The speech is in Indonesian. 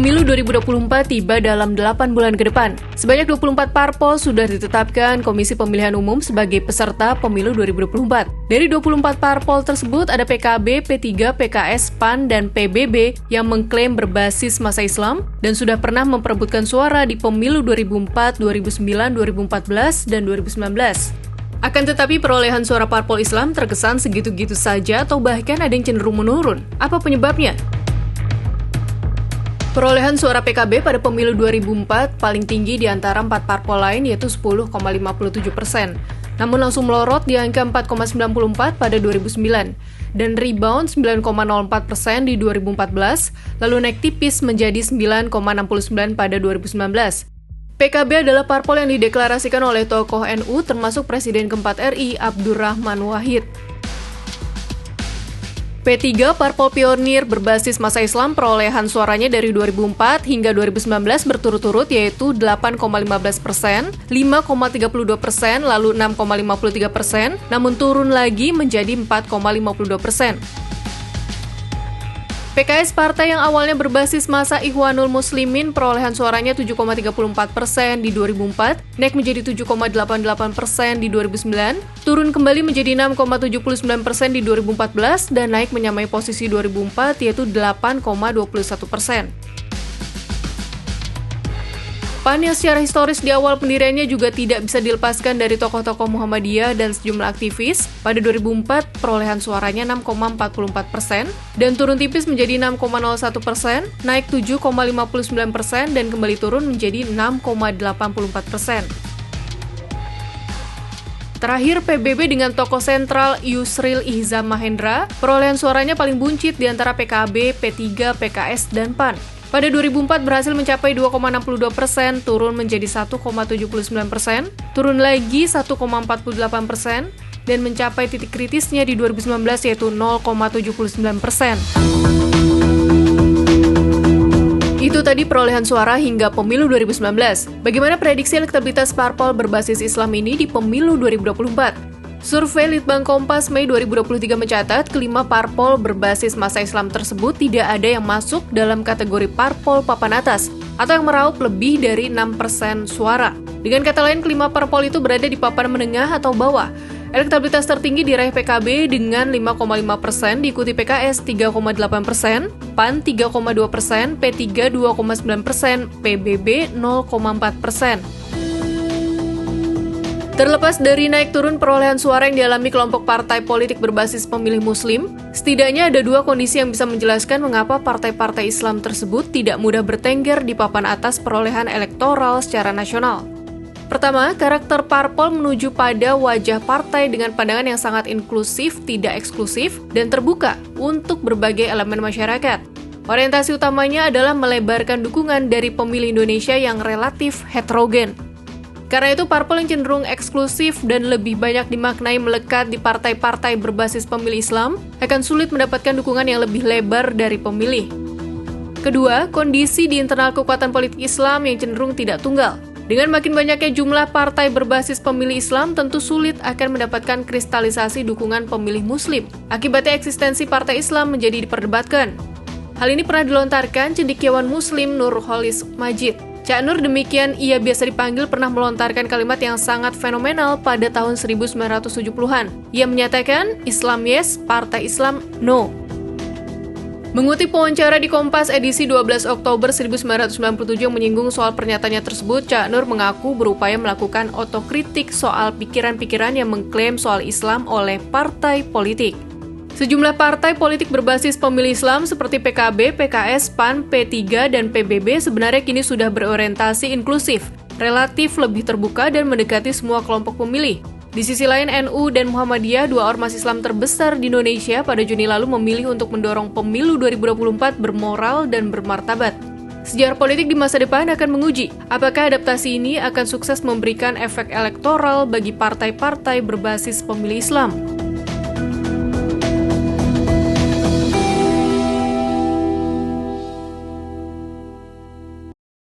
Pemilu 2024 tiba dalam 8 bulan ke depan. Sebanyak 24 parpol sudah ditetapkan Komisi Pemilihan Umum sebagai peserta Pemilu 2024. Dari 24 parpol tersebut ada PKB, P3, PKS, PAN, dan PBB yang mengklaim berbasis masa Islam dan sudah pernah memperebutkan suara di Pemilu 2004, 2009, 2014, dan 2019. Akan tetapi perolehan suara parpol Islam terkesan segitu-gitu saja atau bahkan ada yang cenderung menurun. Apa penyebabnya? Perolehan suara PKB pada pemilu 2004 paling tinggi di antara 4 parpol lain yaitu 10,57%. Namun langsung melorot di angka 4,94 pada 2009 dan rebound 9,04% di 2014, lalu naik tipis menjadi 9,69 pada 2019. PKB adalah parpol yang dideklarasikan oleh tokoh NU termasuk Presiden keempat RI Abdurrahman Wahid. P3, parpol pionir berbasis masa Islam, perolehan suaranya dari 2004 hingga 2019 berturut-turut yaitu 8,15%, 5,32%, lalu 6,53%, namun turun lagi menjadi 4,52%. PKS, partai yang awalnya berbasis masa Ikhwanul Muslimin, perolehan suaranya 7,34% di 2004, naik menjadi 7,88% di 2009, turun kembali menjadi 6,79% di 2014, dan naik menyamai posisi 2004 yaitu 8,21%. PAN yang secara historis di awal pendiriannya juga tidak bisa dilepaskan dari tokoh-tokoh Muhammadiyah dan sejumlah aktivis. Pada 2004, perolehan suaranya 6,44% dan turun tipis menjadi 6,01%, naik 7,59% dan kembali turun menjadi 6,84%. Terakhir, PBB dengan tokoh sentral Yusril Ihza Mahendra, perolehan suaranya paling buncit di antara PKB, P3, PKS, dan PAN. Pada 2004 berhasil mencapai 2,62%, turun menjadi 1,79%, turun lagi 1,48%, dan mencapai titik kritisnya di 2019 yaitu 0,79%. Itu tadi perolehan suara hingga pemilu 2019. Bagaimana prediksi elektabilitas parpol berbasis Islam ini di pemilu 2024? Survei Litbang Kompas Mei 2023 mencatat kelima parpol berbasis masa Islam tersebut tidak ada yang masuk dalam kategori parpol papan atas atau yang meraup lebih dari 6% suara. Dengan kata lain, kelima parpol itu berada di papan menengah atau bawah. Elektabilitas tertinggi diraih PKB dengan 5,5%, diikuti PKS 3,8%, PAN 3,2%, P3 2,9%, PBB 0,4%. Terlepas dari naik turun perolehan suara yang dialami kelompok partai politik berbasis pemilih Muslim, setidaknya ada dua kondisi yang bisa menjelaskan mengapa partai-partai Islam tersebut tidak mudah bertengger di papan atas perolehan elektoral secara nasional. Pertama, karakter parpol menuju pada wajah partai dengan pandangan yang sangat inklusif, tidak eksklusif, dan terbuka untuk berbagai elemen masyarakat. Orientasi utamanya adalah melebarkan dukungan dari pemilih Indonesia yang relatif heterogen. Karena itu, parpol yang cenderung eksklusif dan lebih banyak dimaknai melekat di partai-partai berbasis pemilih Islam akan sulit mendapatkan dukungan yang lebih lebar dari pemilih. Kedua, kondisi di internal kekuatan politik Islam yang cenderung tidak tunggal. Dengan makin banyaknya jumlah partai berbasis pemilih Islam, tentu sulit akan mendapatkan kristalisasi dukungan pemilih Muslim. Akibatnya eksistensi partai Islam menjadi diperdebatkan. Hal ini pernah dilontarkan cendekiawan Muslim Nurholis Majid. Cak Nur, demikian ia biasa dipanggil, pernah melontarkan kalimat yang sangat fenomenal pada tahun 1970-an. Ia menyatakan, Islam yes, partai Islam no. Mengutip wawancara di Kompas edisi 12 Oktober 1997 yang menyinggung soal pernyataannya tersebut, Cak Nur mengaku berupaya melakukan otokritik soal pikiran-pikiran yang mengklaim soal Islam oleh partai politik. Sejumlah partai politik berbasis pemilih Islam seperti PKB, PKS, PAN, P3, dan PBB sebenarnya kini sudah berorientasi inklusif, relatif lebih terbuka dan mendekati semua kelompok pemilih. Di sisi lain, NU dan Muhammadiyah, dua ormas Islam terbesar di Indonesia, pada Juni lalu memilih untuk mendorong pemilu 2024 bermoral dan bermartabat. Sejarah politik di masa depan akan menguji apakah adaptasi ini akan sukses memberikan efek elektoral bagi partai-partai berbasis pemilih Islam.